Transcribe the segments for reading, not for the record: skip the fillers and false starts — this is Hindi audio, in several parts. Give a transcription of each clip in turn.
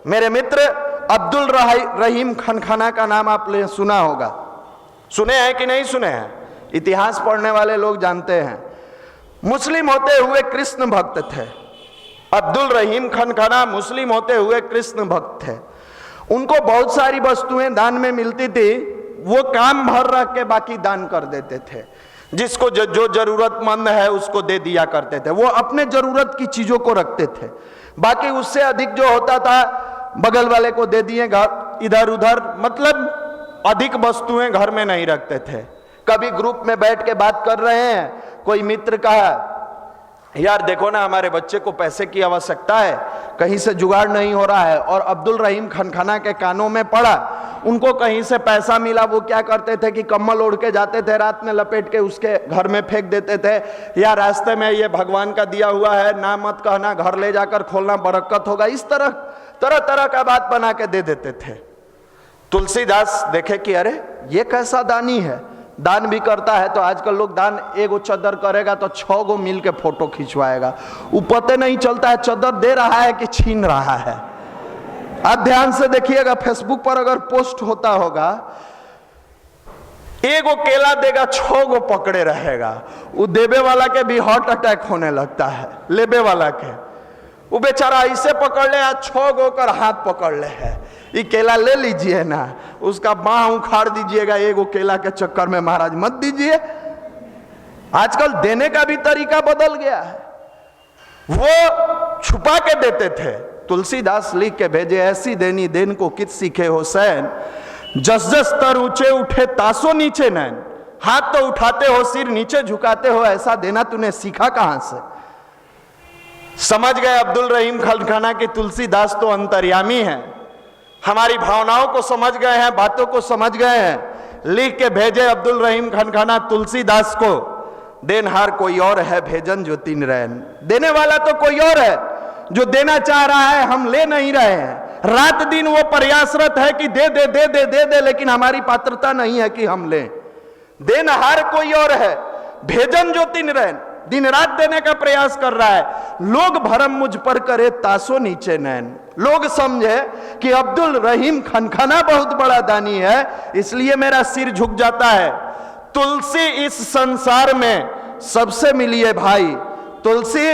मेरे मित्र अब्दुल रहीम खनखना का नाम आपने सुना होगा, सुने हैं कि नहीं सुने हैं? इतिहास पढ़ने वाले लोग जानते हैं। मुस्लिम होते हुए कृष्ण भक्त थे। अब्दुल रहीम खनखना मुस्लिम होते हुए कृष्ण भक्त थे। उनको बहुत सारी वस्तुएं दान में मिलती थी, वो काम भर रख के बाकी दान कर देते थे। जिसको जो जरूरतमंद है उसको दे दिया करते थे। वो अपने जरूरत की चीजों को रखते थे, बाकी उससे अधिक जो होता था बगल वाले को दे दिए, घर इधर उधर, मतलब अधिक वस्तुएं घर में नहीं रखते थे। कभी ग्रुप में बैठ के बात कर रहे हैं, कोई मित्र कहा यार देखो ना हमारे बच्चे को पैसे की आवश्यकता है, कहीं से जुगाड़ नहीं हो रहा है, और अब्दुल रहीम खनखना के कानों में पड़ा, उनको कहीं से पैसा मिला। वो क्या करते थे कि कम्बल ओढ़ के जाते थे, रात में लपेट के उसके घर में फेंक देते थे, या रास्ते में ये भगवान का दिया हुआ है ना मत कहना, घर ले जाकर खोलना बरकत होगा, इस तरह तरह तरह का बात बना के दे देते थे। तुलसीदास देखे कि अरे ये कैसा दानी है, दान भी करता है। तो आजकल लोग दान एगो चद्दर करेगा तो 6 गो मिल के फोटो खिंचवाएगा, वो पता नहीं चलता है चद्दर दे रहा है कि छीन रहा है। आप ध्यान से देखिएगा, फेसबुक पर अगर पोस्ट होता होगा, एगो केला देगा 6 गो पकड़े रहेगा, वो देवे वाला के भी हार्ट अटैक होने लगता है, लेबे वाला के वो बेचारा ऐसे पकड़ ले, 6 गो कर हाथ पकड़ ले है, ये केला ले लीजिए ना, उसका बाह उखाड़ दीजिएगा, एगो केला के चक्कर में महाराज मत दीजिए। आजकल देने का भी तरीका बदल गया है, वो छुपा के देते थे। तुलसीदास लिख के भेजे, ऐसी देनी देन को कित सीखे हुसैन, जस जस तर ऊंचे उठे तासो नीचे नैन, हाथ तो उठाते हो सिर नीचे झुकाते हो, ऐसा देना तूने सीखा कहां से? समझ गए अब्दुल रहीम खनखना की तुलसीदास तो अंतर्यामी है, हमारी भावनाओं को समझ गए हैं, बातों को समझ गए हैं। लिख के भेजे अब्दुल रहीम खनखना तुलसीदास को, देनहार कोई और है भेजन जो तीन रैन, देने वाला तो कोई और है, जो देना चाह रहा है हम ले नहीं रहे हैं। रात दिन वो प्रयासरत है कि दे दे दे दे दे दे, लेकिन हमारी पात्रता नहीं है कि हम लें। देनहार कोई और है, भेजन जो तीन रैन, दिन रात देने का प्रयास कर रहा है। लोग भरम मुझ पर करे तासो नीचे नैन, लोग समझे कि अब्दुल रहीम खनखना बहुत बड़ा दानी है, इसलिए मेरा सिर झुक जाता है। तुलसी इस संसार में सबसे मिली है भाई, तुलसी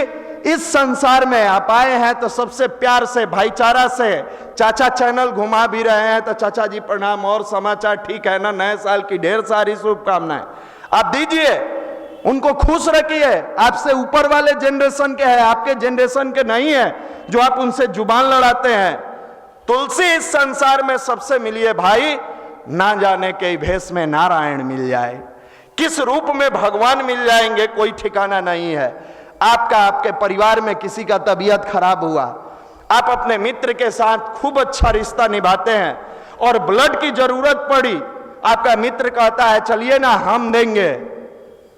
इस संसार में आप आए हैं तो सबसे प्यार से, भाईचारा से। चाचा चैनल घुमा भी रहे हैं तो चाचा जी प्रणाम, और समाचार ठीक है ना, नए साल की ढेर सारी शुभकामनाएं आप दीजिए, उनको खुश रखिए। आपसे ऊपर वाले जनरेशन के हैं, आपके जनरेशन के नहीं है जो आप उनसे जुबान लड़ाते हैं। तुलसी इस संसार में सबसे मिलिए भाई, ना जाने के भेष में नारायण मिल जाए, किस रूप में भगवान मिल जाएंगे कोई ठिकाना नहीं है। आपका, आपके परिवार में किसी का तबीयत खराब हुआ, आप अपने मित्र के साथ खूब अच्छा रिश्ता निभाते हैं, और ब्लड की जरूरत पड़ी, आपका मित्र कहता है चलिए ना हम देंगे,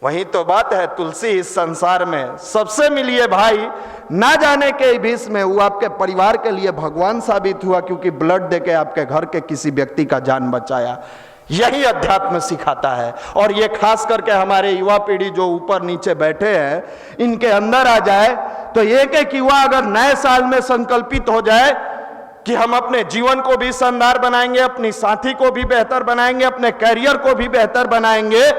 वही तो बात है। तुलसी इस संसार में सबसे मिलिए भाई, ना जाने के बीच में वो आपके परिवार के लिए भगवान साबित हुआ, क्योंकि ब्लड देके आपके घर के किसी व्यक्ति का जान बचाया। यही अध्यात्म सिखाता है, और ये खास करके हमारे युवा पीढ़ी जो ऊपर नीचे बैठे हैं, इनके अंदर आ जाए तो एक एक युवा अगर नए साल में संकल्पित हो जाए कि हम अपने जीवन को भी शानदार बनाएंगे, अपनी साथी को भी बेहतर बनाएंगे, अपने करियर को भी बेहतर बनाएंगे,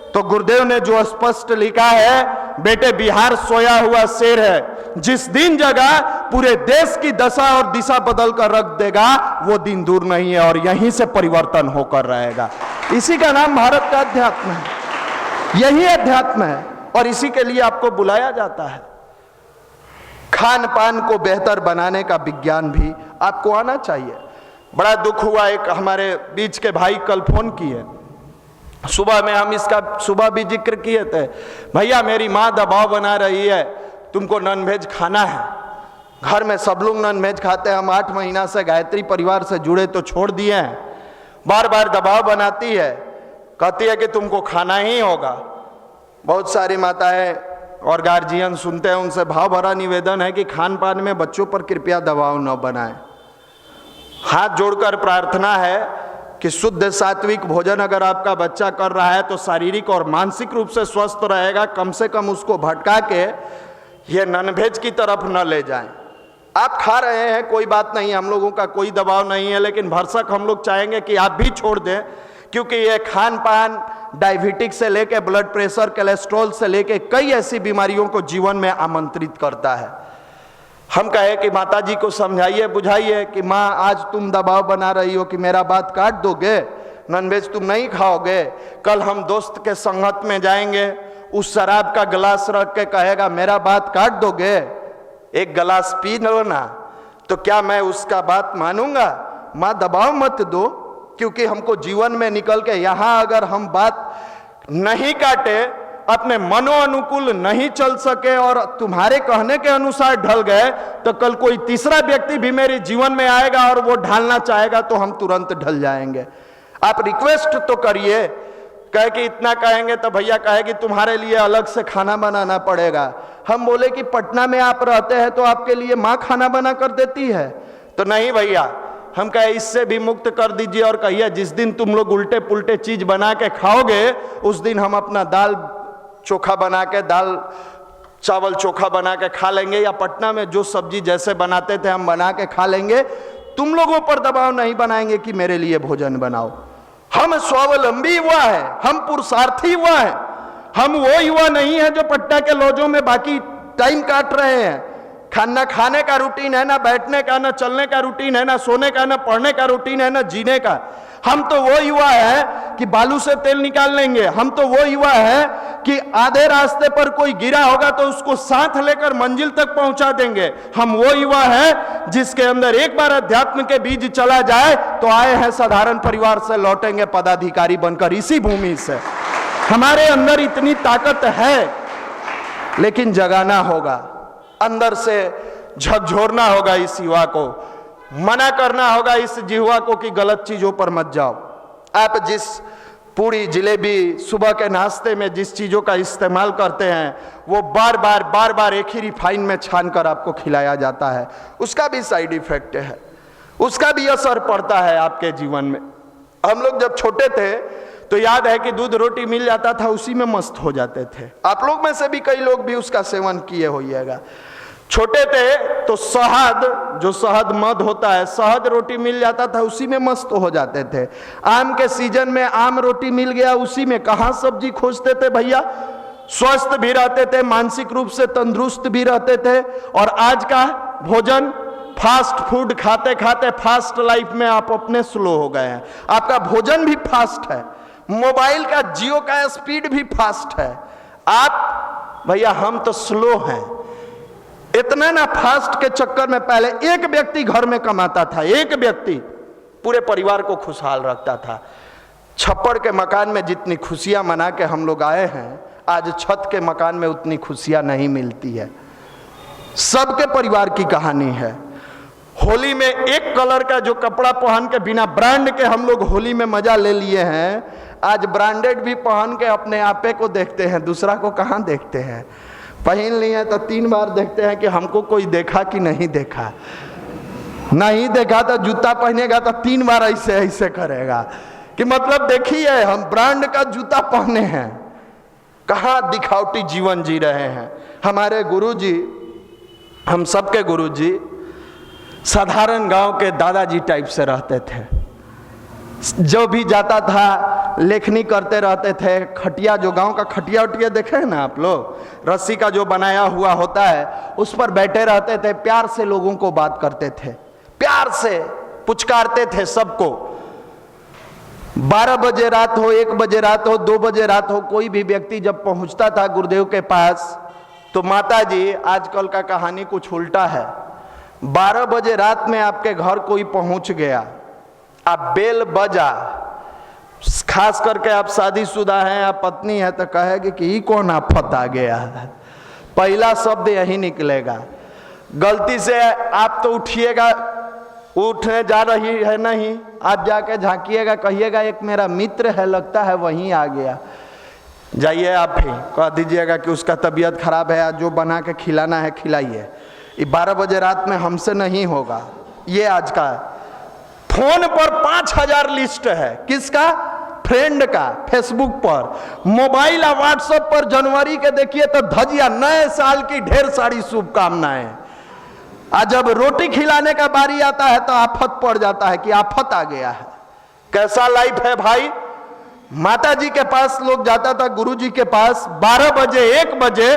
तो गुरुदेव ने जो स्पष्ट लिखा है, बेटे बिहार सोया हुआ शेर है, जिस दिन जगह पूरे देश की दशा और दिशा बदल कर रख देगा, वो दिन दूर नहीं है, और यहीं से परिवर्तन होकर रहेगा। इसी का नाम भारत का अध्यात्म है, यही अध्यात्म है, और इसी के लिए आपको बुलाया जाता है। खान पान को बेहतर बनाने का विज्ञान भी आपको आना चाहिए। बड़ा दुख हुआ, एक हमारे बीच के भाई कल फोन किए, सुबह में हम इसका सुबह भी जिक्र किए थे, भैया मेरी माँ दबाव बना रही है, तुमको नॉनवेज खाना है। घर में सब लोग नॉनवेज खाते हैं, हम 8 महीना से गायत्री परिवार से जुड़े तो छोड़ दिए हैं, बार बार दबाव बनाती है, कहती है कि तुमको खाना ही होगा। बहुत सारी माताएं और गार्जियन सुनते हैं, उनसे भाव भरा निवेदन है कि खान पान में बच्चों पर कृपया दबाव न बनाएं। हाथ जोड़कर प्रार्थना है कि शुद्ध सात्विक भोजन अगर आपका बच्चा कर रहा है तो शारीरिक और मानसिक रूप से स्वस्थ रहेगा। कम से कम उसको भटका के ये नॉनवेज की तरफ न ले जाएं। आप खा रहे हैं, कोई बात नहीं, हम लोगों का कोई दबाव नहीं है, लेकिन भरसक हम लोग चाहेंगे कि आप भी छोड़ दें, क्योंकि ये खान पान डायबिटिक से लेके ब्लड प्रेशर, कोलेस्ट्रॉल से लेके कई ऐसी बीमारियों को जीवन में आमंत्रित करता है। हम कहे कि माता जी को समझाइए, बुझाइए कि माँ आज तुम दबाव बना रही हो कि मेरा बात काट दोगे, नॉनवेज तुम नहीं खाओगे, कल हम दोस्त के संगत में जाएंगे, उस शराब का गिलास रख के कहेगा मेरा बात काट दोगे, एक गिलास पी लो ना, तो क्या मैं उसका बात मानूंगा? माँ दबाव मत दो, क्योंकि हमको जीवन में निकल के यहाँ अगर हम बात नहीं काटे, अपने मनो अनुकूल नहीं चल सके और तुम्हारे कहने के अनुसार ढल गए, तो कल कोई तीसरा व्यक्ति भी मेरे जीवन में आएगा और वो ढालना चाहेगा तो हम तुरंत ढल जाएंगे। आप रिक्वेस्ट तो करिए, कहे कि इतना कहेंगे तो भैया कहे कि तुम्हारे लिए अलग से खाना बनाना पड़ेगा। हम बोले कि पटना में आप रहते हैं तो आपके लिए माँ खाना बना कर देती है, तो नहीं भैया, हम कहे इससे भी मुक्त कर दीजिए और कहिए जिस दिन तुम लोग उल्टे पुल्टे चीज बना के खाओगे उस दिन हम अपना दाल चोखा बना के, दाल चावल चोखा बना के खा लेंगे, या पटना में जो सब्जी जैसे बनाते थे हम बना के खा लेंगे, तुम लोगों पर दबाव नहीं बनाएंगे कि मेरे लिए भोजन बनाओ। हम स्वावलंबी युवा है, हम पुरुषार्थी युवा है, हम वो युवा नहीं है जो पटना के लॉजों में बाकी टाइम काट रहे हैं। खाना खाने का रूटीन है ना, बैठने का, ना चलने का रूटीन है ना, सोने का, ना पढ़ने का रूटीन है ना, जीने का। हम तो वो युवा है कि बालू से तेल निकाल लेंगे, हम तो वो युवा है कि आधे रास्ते पर कोई गिरा होगा तो उसको साथ लेकर मंजिल तक पहुंचा देंगे। हम वो युवा है जिसके अंदर एक बार अध्यात्म के बीज चला जाए तो आए हैं साधारण परिवार से, लौटेंगे पदाधिकारी बनकर इसी भूमि से। हमारे अंदर इतनी ताकत है, लेकिन जगाना होगा, अंदर से झकझोरना होगा, इस युवा को मना करना होगा, इस जिह्वा को कि गलत चीजों पर मत जाओ। आप जिस पूरी जलेबी सुबह के नाश्ते में जिस चीजों का इस्तेमाल करते हैं वो बार बार एक ही रिफाइन में छान कर आपको खिलाया जाता है, उसका भी साइड इफेक्ट है, उसका भी असर पड़ता है आपके जीवन में। हम लोग जब छोटे थे तो याद है कि दूध रोटी मिल जाता था, उसी में मस्त हो जाते थे। आप लोग में से भी कई लोग भी उसका सेवन किए होइएगा। छोटे थे तो शहद, जो शहद मध होता है, शहद रोटी मिल जाता था, उसी में मस्त हो जाते थे। आम के सीजन में आम रोटी मिल गया, उसी में कहाँ सब्जी खोजते थे भैया, स्वस्थ भी रहते थे, मानसिक रूप से तंदुरुस्त भी रहते थे। और आज का भोजन फास्ट फूड खाते खाते फास्ट लाइफ में आप अपने स्लो हो गए हैं। आपका भोजन भी फास्ट है, मोबाइल का जियो का स्पीड भी फास्ट है। आप भैया, हम तो स्लो हैं। इतना ना फास्ट के चक्कर में पहले एक व्यक्ति घर में कमाता था, एक व्यक्ति पूरे परिवार को खुशहाल रखता था। छप्पड़ के मकान में जितनी खुशियां मना के हम लोग आए हैं, आज छत के मकान में उतनी खुशियां नहीं मिलती है। सबके परिवार की कहानी है। होली में एक कलर का जो कपड़ा पहन के बिना ब्रांड के हम लोग होली में मजा ले लिए हैं, आज ब्रांडेड भी पहन के अपने आपे को देखते हैं, दूसरा को कहाँ देखते हैं। पहन लिए तो 3 बार देखते हैं कि हमको कोई देखा कि नहीं देखा, नहीं देखा तो जूता पहनेगा तो 3 बार ऐसे ऐसे करेगा कि मतलब देखिए हम ब्रांड का जूता पहने हैं। कहाँ दिखावटी जीवन जी रहे हैं। हमारे गुरुजी, हम सबके गुरुजी साधारण गांव के दादाजी टाइप से रहते थे। जो भी जाता था लेखनी करते रहते थे। खटिया, जो गांव का खटिया उटिया देखे हैं ना आप लोग, रस्सी का जो बनाया हुआ होता है, उस पर बैठे रहते थे, प्यार से लोगों को बात करते थे, प्यार से पुचकारते थे सबको। 12 बजे रात हो, 1 बजे रात हो, 2 बजे रात हो, कोई भी व्यक्ति जब पहुंचता था गुरुदेव के पास तो माता जी, आजकल का कहानी कुछ उल्टा है। 12 बजे रात में आपके घर कोई पहुंच गया, आप बेल बजा, खास करके आप शादीशुदा हैं, आप पत्नी है, तो कहेगी कि ये कौन आफत आ गया है। पहला शब्द यही निकलेगा। गलती से आप तो उठिएगा, उठने जा रही है नहीं, आप जाके झांकिएगा, कहिएगा एक मेरा मित्र है, लगता है वहीं आ गया। जाइए आप ही कह दीजिएगा कि उसका तबीयत खराब है, जो बना के खिलाना है खिलाइए। ये 12 बजे रात में हमसे नहीं होगा। ये आज का फोन पर 5000 लिस्ट है, किसका? फ्रेंड का, फेसबुक पर, मोबाइल और व्हाट्सएप पर जनवरी के देखिए तो धजिया, नए साल की ढेर सारी शुभकामनाएं। आज जब रोटी खिलाने का बारी आता है तो आफत पड़ जाता है कि आफत आ गया है। कैसा लाइफ है भाई। माता जी के पास लोग जाता था, गुरु जी के पास 12 बजे 1 बजे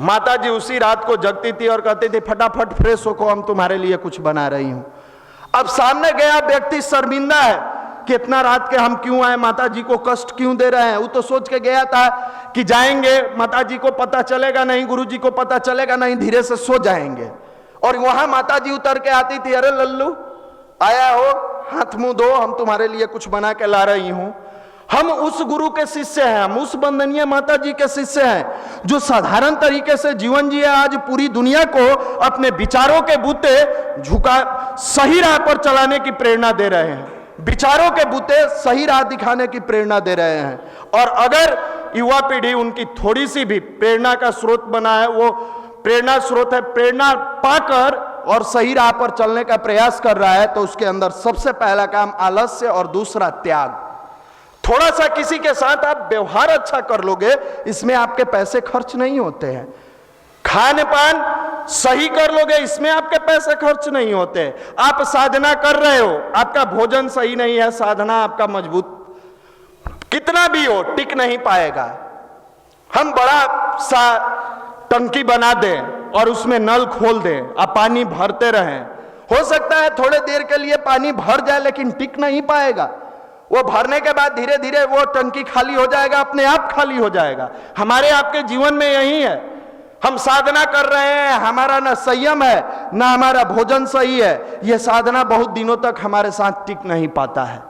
माता जी उसी रात को जगती थी और कहती थी फटाफट फ्रेश होको, हम तुम्हारे लिए कुछ बना रही हूं। अब सामने गया व्यक्ति शर्मिंदा है कि इतना रात के हम क्यों आए, माता जी को कष्ट क्यों दे रहे हैं। वो तो सोच के गया था कि जाएंगे, माता जी को पता चलेगा नहीं, गुरु जी को पता चलेगा नहीं, धीरे से सो जाएंगे। और वहां माता जी उतर के आती थी, अरे लल्लू आया हो, हाथ मुंह धो, हम तुम्हारे लिए कुछ बना के ला रही हूं। हम उस गुरु के शिष्य हैं, हम उस वंदनीय माता जी के शिष्य हैं जो साधारण तरीके से जीवन जिए, आज पूरी दुनिया को अपने विचारों के बूते झुका सही राह पर चलाने की प्रेरणा दे रहे हैं, विचारों के बूते सही राह दिखाने की प्रेरणा दे रहे हैं। और अगर युवा पीढ़ी उनकी थोड़ी सी भी प्रेरणा का स्रोत बना है, वो प्रेरणा स्रोत है, प्रेरणा पाकर और सही राह पर चलने का प्रयास कर रहा है, तो उसके अंदर सबसे पहला काम आलस्य और दूसरा त्याग। थोड़ा सा किसी के साथ आप व्यवहार अच्छा कर लोगे, इसमें आपके पैसे खर्च नहीं होते हैं। खान पान सही कर लोगे, इसमें आपके पैसे खर्च नहीं होते। आप साधना कर रहे हो, आपका भोजन सही नहीं है, साधना आपका मजबूत कितना भी हो टिक नहीं पाएगा। हम बड़ा सा टंकी बना दें और उसमें नल खोल दें, आप पानी भरते रहें, हो सकता है थोड़े देर के लिए पानी भर जाए लेकिन टिक नहीं पाएगा। वो भरने के बाद धीरे धीरे वो टंकी खाली हो जाएगा, अपने आप खाली हो जाएगा। हमारे आपके जीवन में यही है, हम साधना कर रहे हैं, हमारा ना संयम है ना हमारा भोजन सही है, यह साधना बहुत दिनों तक हमारे साथ टिक नहीं पाता है।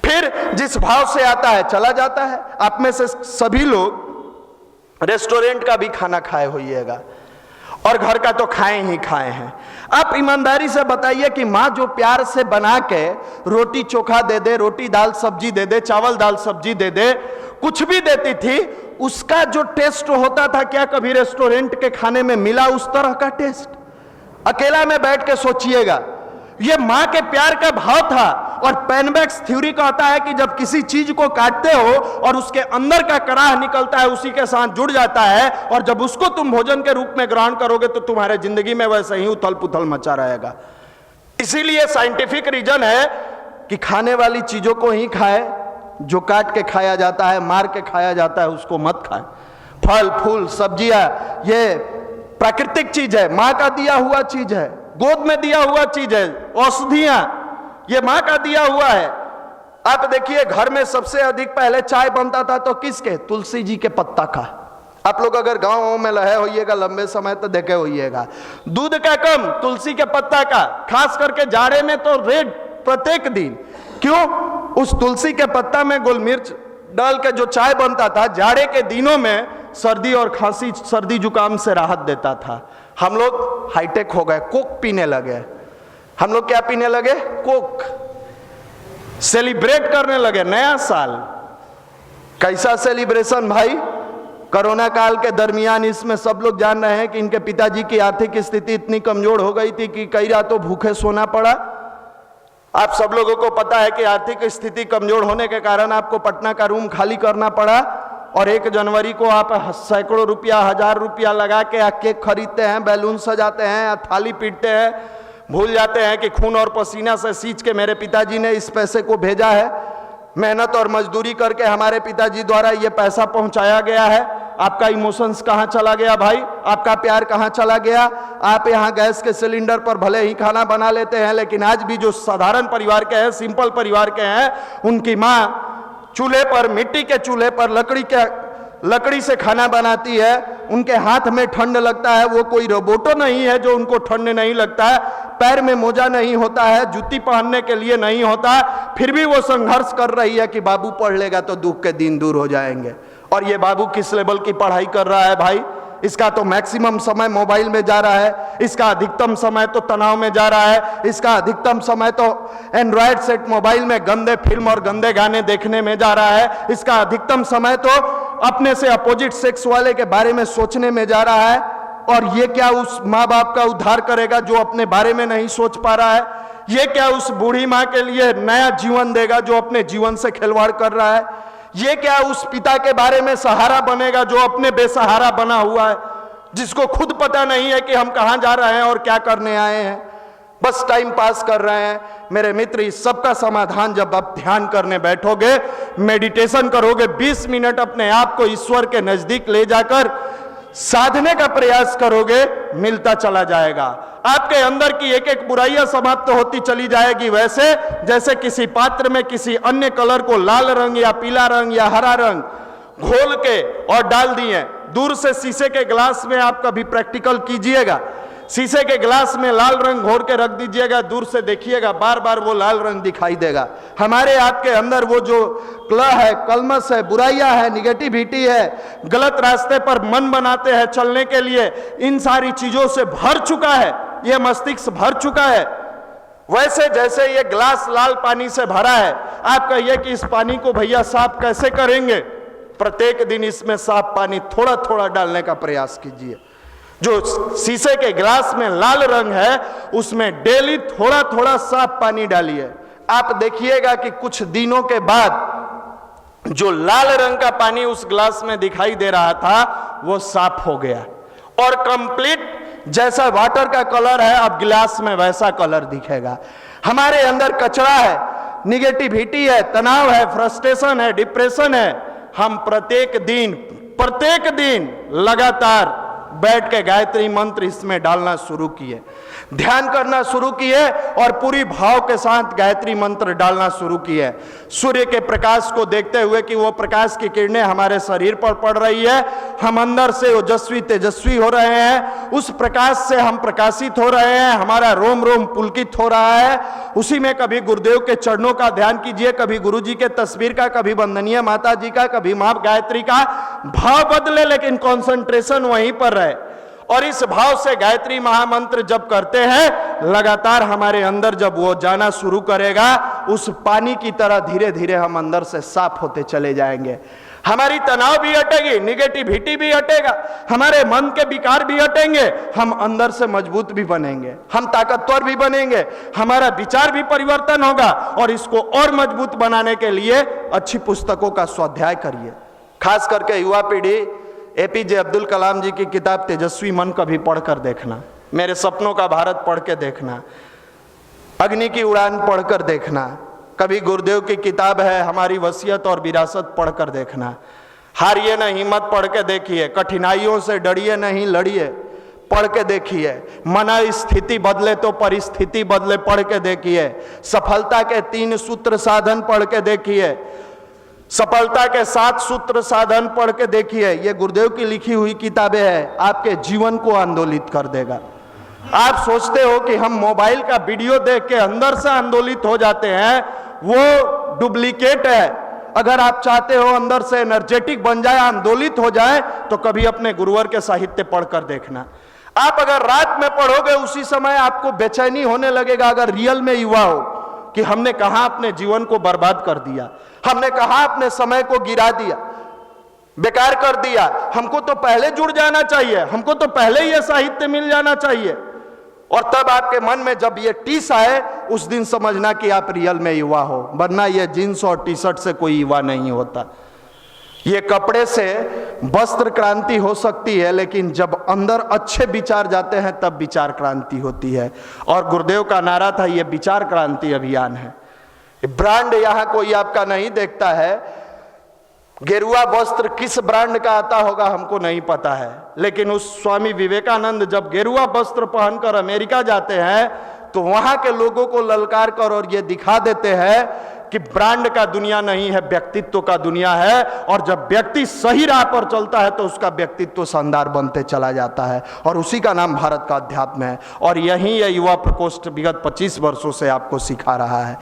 फिर जिस भाव से आता है चला जाता है। आप में से सभी लोग रेस्टोरेंट का भी खाना खाए होइएगा और घर का तो खाए ही खाए हैं। आप ईमानदारी से बताइए कि माँ जो प्यार से बना के रोटी चोखा दे दे, रोटी दाल सब्जी दे दे, चावल दाल सब्जी दे दे, कुछ भी देती थी, उसका जो टेस्ट होता था क्या कभी रेस्टोरेंट के खाने में मिला उस तरह का टेस्ट? अकेला में बैठ के सोचिएगा, ये माँ के प्यार का भाव था। और पेनबेक्स थ्योरी कहता है कि जब किसी चीज को काटते हो और उसके अंदर का कड़ाह निकलता है, उसी के साथ जुड़ जाता है, और जब उसको तुम भोजन के रूप में ग्रहण करोगे तो तुम्हारे जिंदगी में वैसे ही उथल पुथल मचा रहेगा। इसीलिए साइंटिफिक रीजन है कि खाने वाली चीजों को ही खाए, जो काट के खाया जाता है, मार के खाया जाता है, उसको मत खाए। फल फूल सब्जियां ये प्राकृतिक चीज है, माँ का दिया हुआ चीज है, गोद में दिया हुआ चीज है। औषधियां ये माँ का दिया हुआ है। आप देखिए घर में सबसे अधिक पहले चाय बनता था तो किसके? तुलसी जी के पत्ता का। आप लोग अगर गांव में रहे होइएगा लंबे समय तो देखे होइएगा, दूध का कम, तुलसी के पत्ता का, खास करके जाड़े में तो रेड प्रत्येक दिन। क्यों? उस तुलसी के पत्ता में गोल मिर्च डाल के जो चाय बनता था, जाड़े के दिनों में सर्दी और खांसी, सर्दी जुकाम से राहत देता था। हम लोग हाईटेक हो गए, कोक पीने लगे। हम लोग क्या पीने लगे? कोक। सेलिब्रेट करने लगे नया साल। कैसा सेलिब्रेशन भाई? कोरोना काल के दरमियान इसमें सब लोग जान रहे हैं कि इनके पिताजी की आर्थिक स्थिति इतनी कमजोर हो गई थी कि कई रातों भूखे सोना पड़ा। आप सब लोगों को पता है कि आर्थिक स्थिति कमजोर होने के कारण आपको पटना का रूम खाली करना पड़ा, और 1 जनवरी को आप सैकड़ों रुपया, 1000 रुपया लगा के केक खरीदते हैं, बैलून सजाते हैं, थाली पीटते हैं, भूल जाते हैं कि खून और पसीना से सींच के मेरे पिताजी ने इस पैसे को भेजा है, मेहनत और मजदूरी करके हमारे पिताजी द्वारा ये पैसा पहुंचाया गया है। आपका इमोशंस कहाँ चला गया भाई? आपका प्यार कहाँ चला गया? आप यहाँ गैस के सिलेंडर पर भले ही खाना बना लेते हैं, लेकिन आज भी जो साधारण परिवार के हैं, सिंपल परिवार के हैं, उनकी माँ चूल्हे पर, मिट्टी के चूल्हे पर लकड़ी से खाना बनाती है, उनके हाथ में ठंड लगता है, वो कोई रोबोटो नहीं है जो उनको ठंड नहीं लगता है, पैर में मोजा नहीं होता है, जूती पहनने के लिए नहीं होता, फिर भी वो संघर्ष कर रही है कि बाबू पढ़ लेगा तो दुख के दिन दूर हो जाएंगे। और ये बाबू किस लेवल की पढ़ाई कर रहा है भाई? इसका तो मैक्सिमम समय मोबाइल में जा रहा है, इसका अधिकतम समय तो तनाव में जा रहा है, इसका अधिकतम समय तो एंड्रॉयड सेट मोबाइल में गंदे फिल्म और गंदे गाने देखने में जा रहा है, इसका अधिकतम समय तो अपने से अपोजिट सेक्स वाले के बारे में सोचने में जा रहा है। और ये क्या उस माँ बाप का उद्धार करेगा जो अपने बारे में नहीं सोच पा रहा है? ये क्या उस बूढ़ी माँ के लिए नया जीवन देगा जो अपने जीवन से खिलवाड़ कर रहा है? ये क्या उस पिता के बारे में सहारा बनेगा जो अपने बेसहारा बना हुआ है? जिसको खुद पता नहीं है कि हम कहां जा रहे हैं और क्या करने आए हैं, बस टाइम पास कर रहे हैं। मेरे मित्र, इस सबका समाधान जब आप ध्यान करने बैठोगे, मेडिटेशन करोगे, 20 मिनट अपने आप को ईश्वर के नजदीक ले जाकर साधने का प्रयास करोगे, मिलता चला जाएगा। आपके अंदर की एक एक बुराइयां समाप्त होती चली जाएगी। वैसे जैसे किसी पात्र में किसी अन्य कलर को, लाल रंग या पीला रंग या हरा रंग घोल के और डाल दिए। दूर से शीशे के गिलास में आप कभी प्रैक्टिकल कीजिएगा, शीशे के गिलास में लाल रंग घोर के रख दीजिएगा, दूर से देखिएगा, बार बार वो लाल रंग दिखाई देगा। हमारे आपके अंदर वो जो क्लह है, कलमस है, बुराइयां है, निगेटिविटी है, गलत रास्ते पर मन बनाते हैं चलने के लिए, इन सारी चीजों से भर चुका है, ये मस्तिष्क भर चुका है। वैसे जैसे ये गिलास लाल पानी से भरा है, आप कहिए कि इस पानी को भैया साफ कैसे करेंगे? प्रत्येक दिन इसमें साफ पानी थोड़ा थोड़ा डालने का प्रयास कीजिए। जो शीशे के गिलास में लाल रंग है, उसमें डेली थोड़ा थोड़ा साफ पानी डालिए। आप देखिएगा कि कुछ दिनों के बाद जो लाल रंग का पानी उस गिलास में दिखाई दे रहा था, वो साफ हो गया और कंप्लीट जैसा वाटर का कलर है, अब गिलास में वैसा कलर दिखेगा। हमारे अंदर कचरा है, निगेटिविटी है, तनाव है, फ्रस्ट्रेशन है, डिप्रेशन है। हम प्रत्येक दिन लगातार बैठ के गायत्री मंत्र इसमें डालना शुरू किए, ध्यान करना शुरू किए और पूरी भाव के साथ गायत्री मंत्र डालना शुरू किए। सूर्य के प्रकाश को देखते हुए कि वो प्रकाश की किरणें हमारे शरीर पर पड़ रही है, हम अंदर से ओजस्वी तेजस्वी हो रहे हैं, उस प्रकाश से हम प्रकाशित हो रहे हैं, हमारा रोम रोम पुलकित हो रहा है। उसी में कभी गुरुदेव के चरणों का ध्यान कीजिए, कभी गुरु जी के तस्वीर का, कभी वंदनीय माता जी का, कभी मां गायत्री का। भाव बदले लेकिन कॉन्सेंट्रेशन वहीं पर रहे। और इस भाव से गायत्री महामंत्र जब करते हैं, लगातार हमारे अंदर जब वो जाना शुरू करेगा, उस पानी की तरह धीरे धीरे हम अंदर से साफ होते चले जाएंगे। हमारी तनाव भी हटेगी, निगेटिविटी भी हटेगा, हमारे मन के विकार भी हटेंगे, हम अंदर से मजबूत भी बनेंगे, हम ताकतवर भी बनेंगे, हमारा विचार भी परिवर्तन होगा। और इसको और मजबूत बनाने के लिए अच्छी पुस्तकों का स्वाध्याय करिए। खास करके युवा पीढ़ी एपीजे अब्दुल कलाम जी की किताब तेजस्वी मन कभी पढ़कर देखना, मेरे सपनों का भारत पढ़ के देखना, अग्नि की उड़ान पढ़कर देखना, कभी गुरुदेव की किताब है हमारी वसीयत और विरासत पढ़कर देखना। हारिए न हिम्मत पढ़ के देखिए, कठिनाइयों से डरिए नहीं लड़िए पढ़ के देखिए, मना स्थिति बदले तो परिस्थिति बदले पढ़ के देखिए, सफलता के 3 सूत्र साधन पढ़ के देखिए, सफलता के 7 सूत्र साधन पढ़ के देखिए। ये गुरुदेव की लिखी हुई किताबें हैं, आपके जीवन को आंदोलित कर देगा। आप सोचते हो कि हम मोबाइल का वीडियो देख के अंदर से आंदोलित हो जाते हैं, वो डुप्लीकेट है। अगर आप चाहते हो अंदर से एनर्जेटिक बन जाए, आंदोलित हो जाए, तो कभी अपने गुरुवर के साहित्य पढ़कर देखना। आप अगर रात में पढ़ोगे, उसी समय आपको बेचैनी होने लगेगा। अगर रियल में युवा हो कि हमने कहां अपने जीवन को बर्बाद कर दिया, हमने कहां अपने समय को गिरा दिया, बेकार कर दिया, हमको तो पहले जुड़ जाना चाहिए, हमको तो पहले ये साहित्य मिल जाना चाहिए। और तब आपके मन में जब ये टीस आए, उस दिन समझना कि आप रियल में युवा हो, वरना ये जींस और टी शर्ट से कोई युवा नहीं होता। ये कपड़े से वस्त्र क्रांति हो सकती है, लेकिन जब अंदर अच्छे विचार जाते हैं तब विचार क्रांति होती है। और गुरुदेव का नारा था, ये विचार क्रांति अभियान है। ब्रांड यहां कोई आपका नहीं देखता है, गेरुआ वस्त्र किस ब्रांड का आता होगा हमको नहीं पता है, लेकिन उस स्वामी विवेकानंद जब गेरुआ वस्त्र पहनकर अमेरिका जाते हैं, तो वहां के लोगों को ललकार कर और ये दिखा देते हैं कि ब्रांड का दुनिया नहीं है, व्यक्तित्व का दुनिया है। और जब व्यक्ति सही राह पर चलता है तो उसका व्यक्तित्व शानदार बनते चला जाता है, और उसी का नाम भारत का अध्यात्म है। और यही यह युवा प्रकोष्ठ विगत 25 वर्षों से आपको सिखा रहा है।